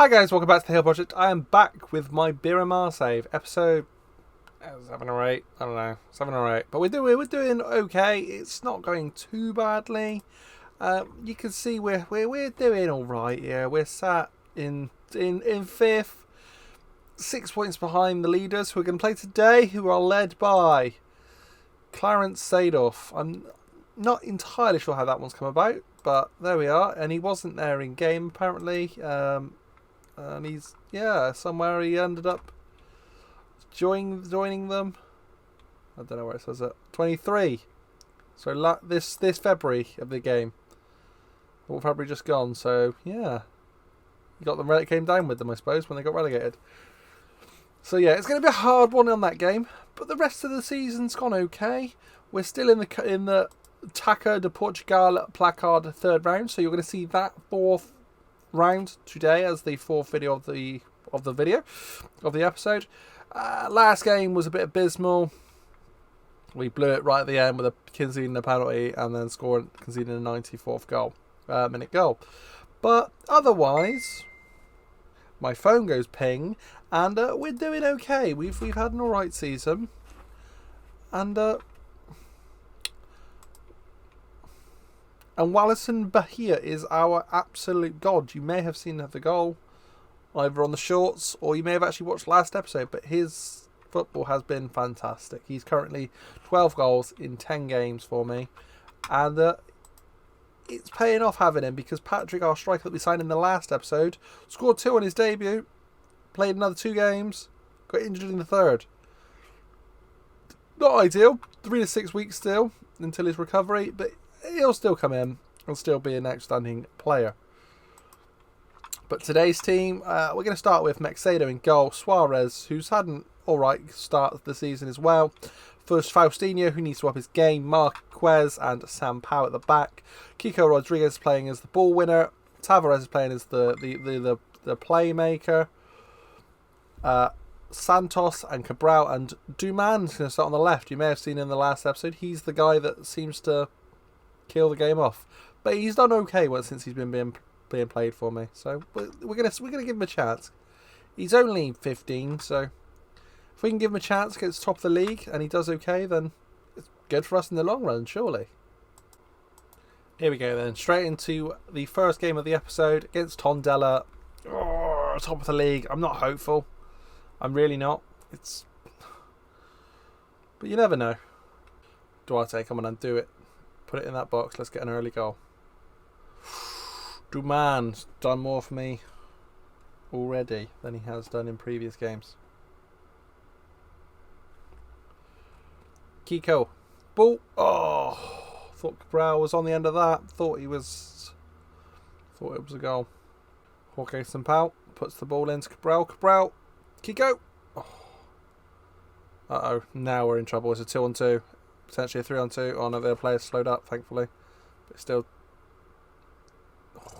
Hi guys, welcome back to the Hill Project. I am back with my Beira-Mar save, episode 7 or 8, I don't know, 7 or 8. But we're doing okay, it's not going too badly. You can see we're doing alright here. We're sat in 5th, 6 points behind the leaders who are going to play today, who are led by Clarence Sadoff. I'm not entirely sure how that one's come about, but there we are. And he wasn't there in game apparently. And he's somewhere he ended up joining them. I don't know where it says it. 23. So this February of the game. Well, February just gone. So yeah, he got them. Came down with them, I suppose, when they got relegated. So yeah, it's going to be a hard one on that game, but the rest of the season's gone okay. We're still in the Taca de Portugal placard third round, so you're going to see that fourth round today as the fourth video of the episode. Last game was a bit abysmal. We blew it right at the end with conceding a penalty and then conceding a 94th minute goal. But otherwise, my phone goes ping, and we're doing okay. We've had an alright season, and Wallison Bahia is our absolute god. You may have seen the goal either on the shorts or you may have actually watched last episode, but his football has been fantastic. He's currently 12 goals in 10 games for me, and it's paying off having him, because Patrick, our striker that we signed in the last episode, scored 2 on his debut, played another 2 games, got injured in the third. Not ideal. 3 to 6 weeks still until his recovery, but he'll still come in and still be an outstanding player. But today's team, we're going to start with Mexedo in goal. Suarez, who's had an alright start of the season as well. First, Faustino, who needs to up his game. Marquez and Sam Powell at the back. Kiko Rodriguez playing as the ball winner. Tavares is playing as the playmaker. Santos and Cabral and Duman's going to start on the left. You may have seen in the last episode, he's the guy that seems to kill the game off, but he's done okay since he's been being played for me. So we're gonna give him a chance. He's only 15, so if we can give him a chance against top of the league and he does okay, then it's good for us in the long run, surely. Here we go then, straight into the first game of the episode against Tondela. Oh, top of the league. I'm not hopeful. I'm really not. But you never know. Duarte, come on and do it. Put it in that box. Let's get an early goal. Duman's done more for me already than he has done in previous games. Kiko. Ball. Oh, thought Cabral was on the end of that. Thought it was a goal. Jorge Sampaio puts the ball into Cabral. Cabral. Kiko. Oh. Uh-oh. Now we're in trouble. It's a 2-on-2. Potentially a 3-on-2. Oh no, their players slowed up, thankfully. But still,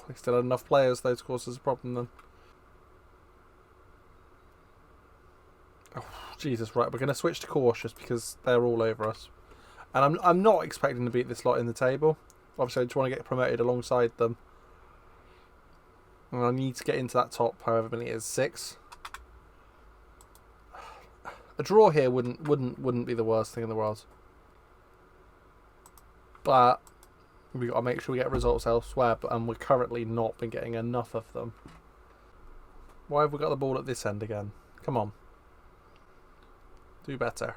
they still had enough players, though, to cause us a problem then. Oh, Jesus, right. We're going to switch to cautious because they're all over us. And I'm not expecting to beat this lot in the table. Obviously, I just want to get promoted alongside them. And I need to get into that top, however many it is, 6. A draw here wouldn't be the worst thing in the world. But we've got to make sure we get results elsewhere, and we're currently not been getting enough of them. Why have we got the ball at this end again? Come on. Do better.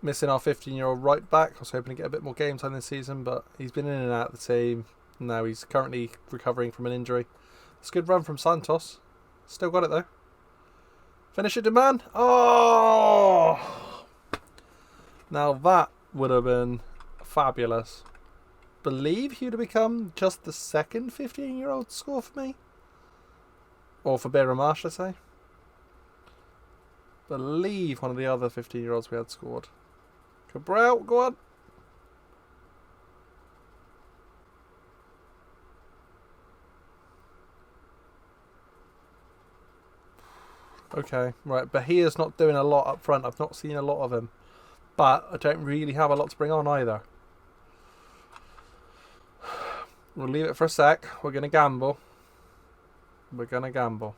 Missing our 15-year-old right back. I was hoping to get a bit more game time this season, but he's been in and out of the team. Now he's currently recovering from an injury. It's a good run from Santos. Still got it though. Finish it, demand. Oh! Now that would have been fabulous. Believe he would have become just the second 15-year-old to score for me. Or for Beira-Mar, should I say. Believe one of the other 15-year-olds we had scored. Cabral, go on. Okay, right. Bahia's not doing a lot up front. I've not seen a lot of him. But I don't really have a lot to bring on either. We'll leave it for a sec. We're going to gamble. We're going to gamble.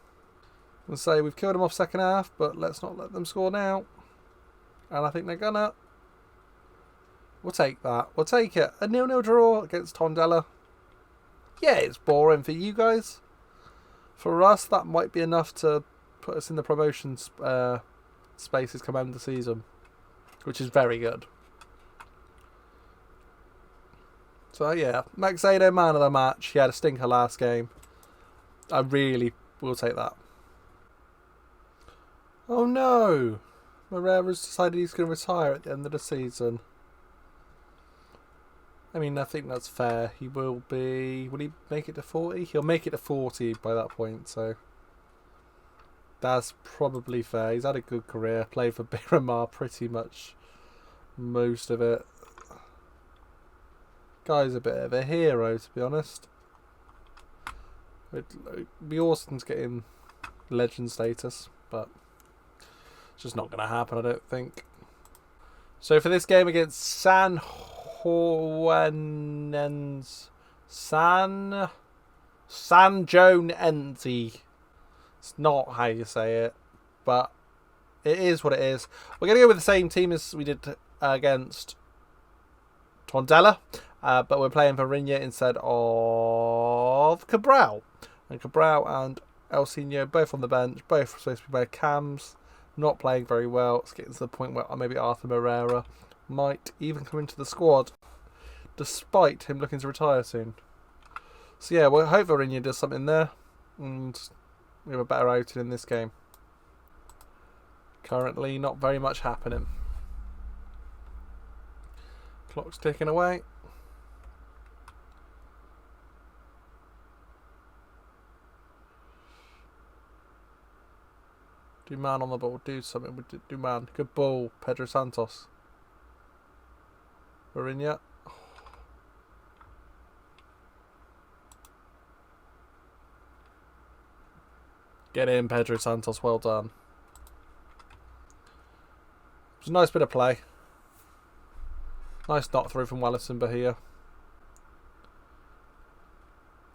And say we've killed them off second half, but let's not let them score now. And I think they're going to. We'll take that. We'll take it. A 0-0 draw against Tondela. Yeah, it's boring for you guys. For us, that might be enough to put us in the promotion spaces come end of the season, which is very good. So yeah, Maxado, man of the match. He had a stinker last game. I really will take that. Oh no! Moreira's decided he's going to retire at the end of the season. I mean, I think that's fair. He will be... Will he make it to 40? He'll make it to 40 by that point, so... That's probably fair. He's had a good career. Played for Beira-Mar pretty much most of it. Guy's a bit of a hero, to be honest. It'd be awesome to get him legend status, but it's just not going to happen, I don't think. So for this game against San Joanense. It's not how you say it, but it is what it is. We're going to go with the same team as we did against Tondela, but we're playing Beira instead of Cabral. And Cabral and El Seno both on the bench, both supposed to be my cams, not playing very well. It's getting to the point where maybe Arthur Moreira might even come into the squad, despite him looking to retire soon. So yeah, we'll hope Beira does something there, and we have a better outing in this game. Currently, not very much happening. Clock's ticking away. Do man on the ball. Do something with do man. Good ball, Pedro Santos. Beira. Get in, Pedro Santos. Well done. It was a nice bit of play. Nice knock through from Wellison Bahia.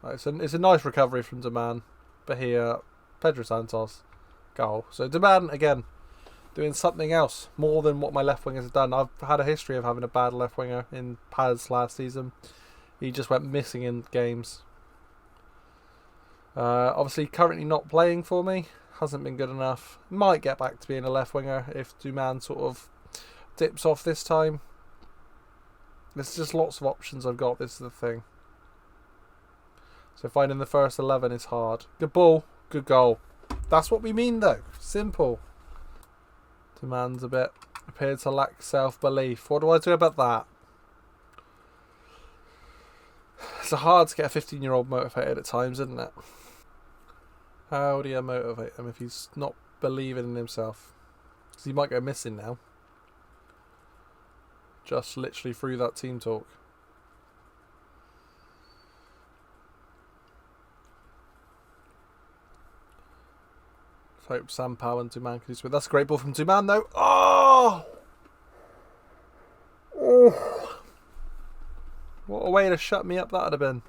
Right, it's a nice recovery from Deman. Bahia, Pedro Santos, goal. So Deman, again, doing something else more than what my left wingers have done. I've had a history of having a bad left winger in Paz last season. He just went missing in games. Obviously, currently not playing for me. Hasn't been good enough. Might get back to being a left winger if Duman sort of dips off this time. There's just lots of options I've got. This is the thing. So finding the first 11 is hard. Good ball, good goal. That's what we mean, though. Simple. Duman's a bit appeared to lack self-belief. What do I do about that? It's hard to get a 15-year-old motivated at times, isn't it? How do you motivate him if he's not believing in himself? Because he might go missing now. Just literally through that team talk. Let's hope Sam Powell and Duman can do something. That's a great ball from Duman, though. Oh! Oh! What a way to shut me up that would have been.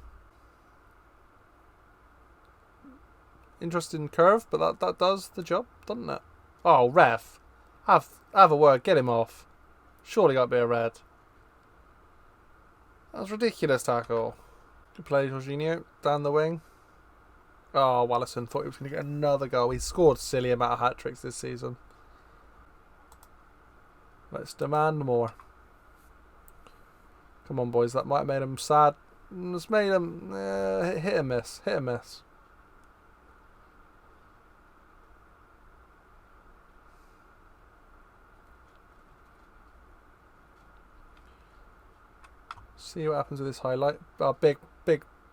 Interesting curve, but that does the job, doesn't it? Oh, ref. Have a word. Get him off. Surely got to be a red. That was ridiculous tackle. Good play, Jorginho. Down the wing. Oh, Wallison thought he was going to get another goal. He's scored a silly amount of hat-tricks this season. Let's demand more. Come on, boys. That might have made him sad. It's made him hit and miss. Hit and miss. See what happens with this highlight. Our big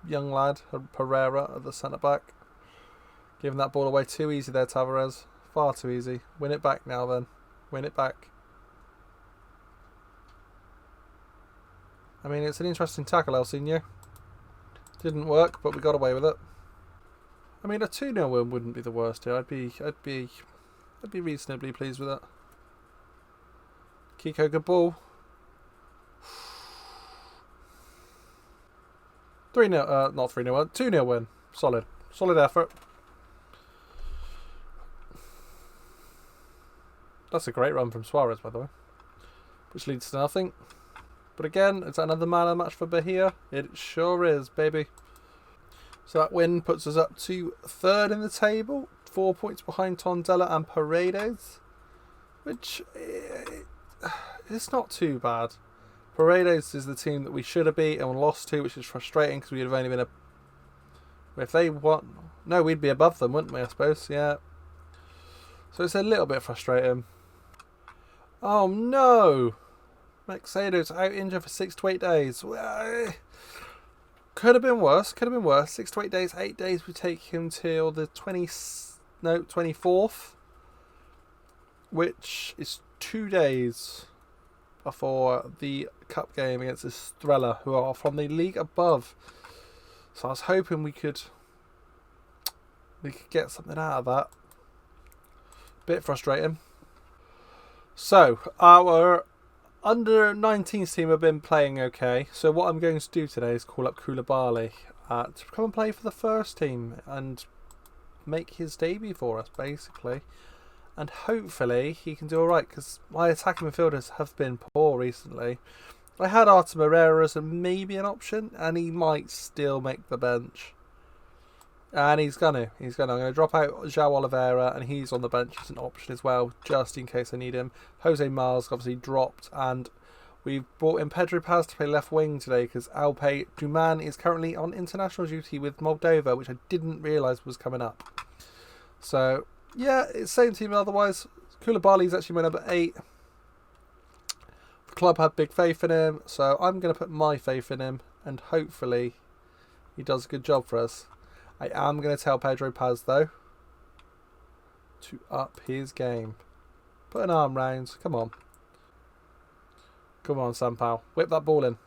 young lad, Pereira, at the centre-back. Giving that ball away too easy there, Tavares. Far too easy. Win it back now, then. Win it back. I mean, it's an interesting tackle, El Seno. Didn't work, but we got away with it. I mean, a 2-0 win wouldn't be the worst here. I'd be reasonably pleased with it. Kiko, good ball. 3-0, not 3-0, 2-0 win. Solid effort. That's a great run from Suarez, by the way. Which leads to nothing. But again, is that another man of the match for Bahia? It sure is, baby. So that win puts us up to third in the table. 4 points behind Tondela and Paredes. Which, it's not too bad. Paredes is the team that we should have beat and lost to, which is frustrating because we'd have only been a... If they won... No, we'd be above them, wouldn't we, I suppose? Yeah. So it's a little bit frustrating. Oh, no! Maxedo's out injured for 6 to 8 days. Could have been worse. Could have been worse. 6 to 8 days. 8 days would take him till the 24th. Which is 2 days before the cup game against Estrella, who are from the league above. So I was hoping we could get something out of that. Bit frustrating. So our under 19s team have been playing okay. So what I'm going to do today is call up Koulibaly to come and play for the first team and make his debut for us, basically. And hopefully he can do alright, because my attacking midfielders have been poor recently. I had Artem Herrera as maybe an option, and he might still make the bench. And he's gonna. I'm going to drop out João Oliveira, and he's on the bench as an option as well, just in case I need him. Jose Mars obviously dropped, and we've brought in Pedro Paz to play left wing today, because Alpay Duman is currently on international duty with Moldova, which I didn't realise was coming up. So... yeah, it's same team otherwise. Koulibaly is actually my number 8. The club had big faith in him, so I'm going to put my faith in him, and hopefully he does a good job for us. I am going to tell Pedro Paz, though, to up his game. Put an arm round. Come on. Come on, Sampaio. Whip that ball in.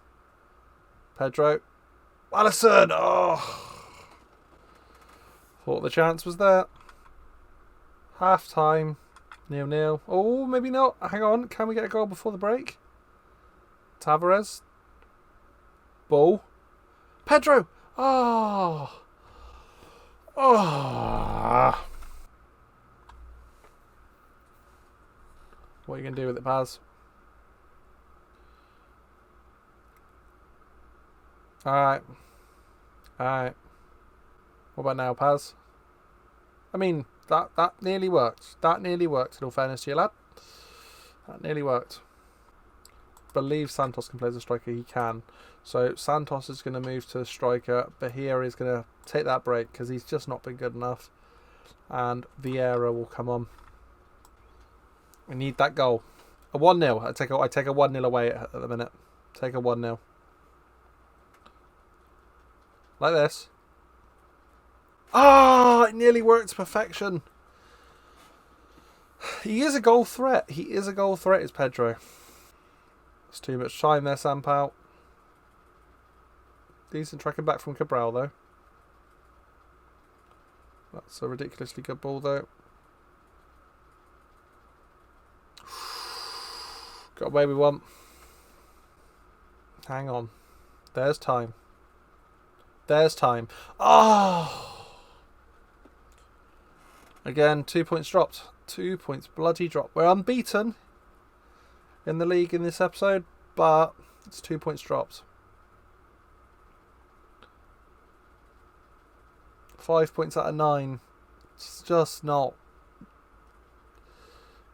Pedro. Alisson! Oh! Thought the chance was there. Half time, 0-0. Oh, maybe not. Hang on. Can we get a goal before the break? Tavares. Ball. Pedro. Oh. Oh. What are you going to do with it, Paz? Alright. Alright. What about now, Paz? I mean... That nearly worked. That nearly worked, in all fairness to you, lad. That nearly worked. Believe Santos can play as a striker. He can. So Santos is going to move to striker. Bahia is going to take that break because he's just not been good enough. And Vieira will come on. We need that goal. A 1-0. I take a 1-0 away at the minute. Take a 1-0. Like this. Ah, it nearly worked to perfection. He is a goal threat. He is a goal threat, is Pedro. It's too much time there, Sampaio. Decent tracking back from Cabral, though. That's a ridiculously good ball, though. Got away with one. Hang on. There's time. There's time. Oh! Again, 2 points dropped. 2 points bloody dropped. We're unbeaten in the league in this episode, but it's 2 points dropped. 5 points out of 9. It's just not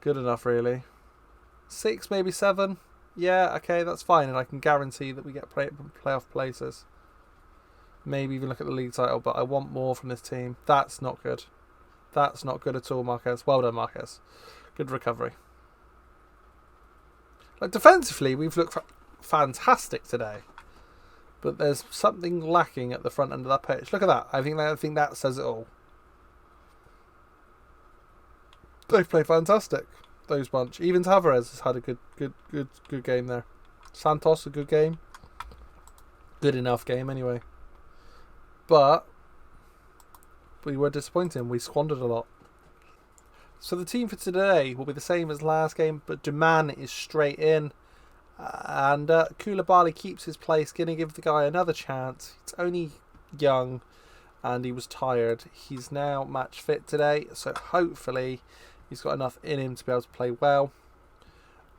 good enough, really. 6, maybe 7. Yeah, okay, that's fine, and I can guarantee that we get playoff places. Maybe even look at the league title, but I want more from this team. That's not good. That's not good at all, Marquez. Well done, Marquez. Good recovery. Like, defensively, we've looked fantastic today. But there's something lacking at the front end of that pitch. Look at that. I think that says it all. They've played fantastic, those bunch. Even Tavares has had a good game there. Santos, a good game. Good enough game, anyway. But we were disappointing. We squandered a lot. So the team for today will be the same as last game, but Duman is straight in. And Koulibaly keeps his place, going to give the guy another chance. He's only young and he was tired. He's now match fit today, so hopefully He's got enough in him to be able to play well.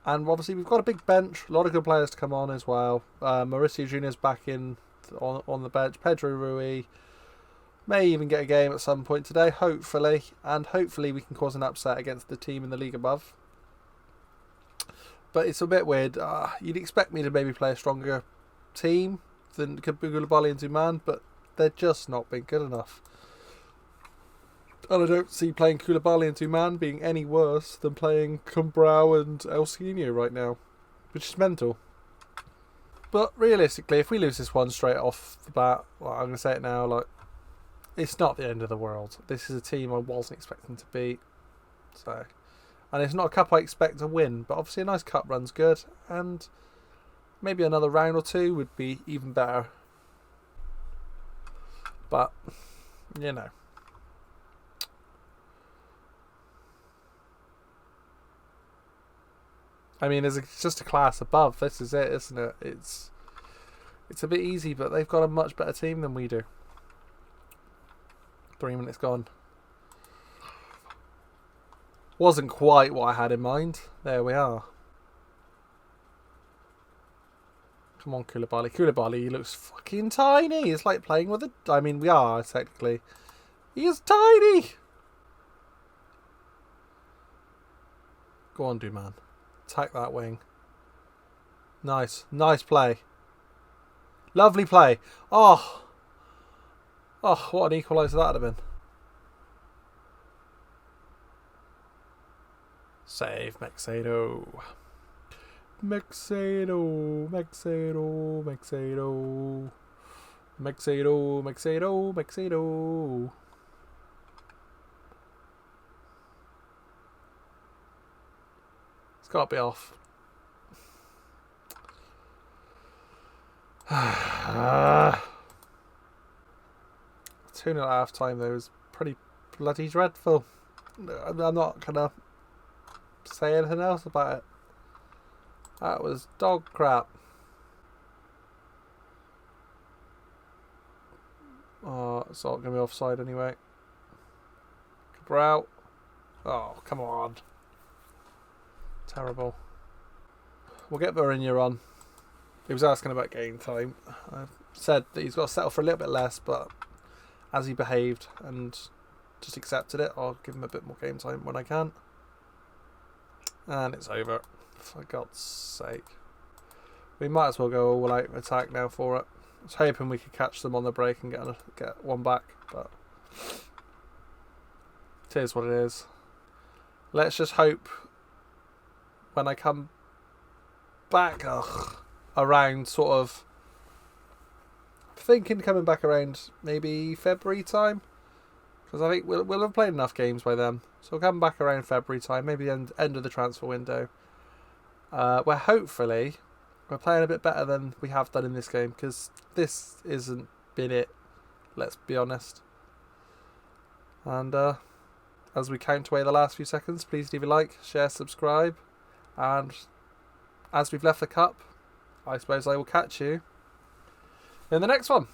And obviously we've got a big bench, a lot of good players to come on as well. Mauricio Junior's back in on the bench. Pedro Rui may even get a game at some point today, hopefully. And hopefully we can cause an upset against the team in the league above. But it's a bit weird. You'd expect me to maybe play a stronger team than Koulibaly and Zuman, but they're just not been good enough. And I don't see playing Koulibaly and Zuman being any worse than playing Cumbrao and Elsinho right now, which is mental. But realistically, if we lose this one straight off the bat, well, I'm going to say it now, like, it's not the end of the world. This is a team I wasn't expecting to beat. So, and it's not a cup I expect to win, but obviously a nice cup run's good, and maybe another round or two would be even better. But, you know. I mean, it's just a class above. This is it, isn't it? It's a bit easy, but they've got a much better team than we do. 3 minutes gone. Wasn't quite what I had in mind. There we are. Come on, Koulibaly. Koulibaly, he looks fucking tiny. It's like playing with a... I mean, we are, technically. He is tiny! Go on, dude, man. Attack that wing. Nice. Nice play. Lovely play. Oh. Oh, what an equaliser that would have been. Save, Mexedo. Mexedo. Mexedo. Mexedo. Mexedo. Mexedo. Mexedo. It's got to be off. 2-0 at half time though is pretty bloody dreadful. I'm not gonna say anything else about it. That was dog crap. Oh, it's not gonna be offside anyway. Cabral. Oh, come on. Terrible. We'll get Mourinho on. He was asking about game time. I said that he's got to settle for a little bit less, but as he behaved and just accepted it, I'll give him a bit more game time when I can. And it's over. For God's sake. We might as well go all out attack now for it. I was hoping we could catch them on the break and get one back, but it is what it is. Let's just hope when I come back around sort of thinking coming back around maybe February time, because I think we'll have played enough games by then, so we'll come back around February time, maybe the end of the transfer window, where hopefully we're playing a bit better than we have done in this game, because this isn't been it, let's be honest. And as we count away the last few seconds, please leave a like, share, subscribe, and as we've left the cup, I suppose I will catch you in the next one.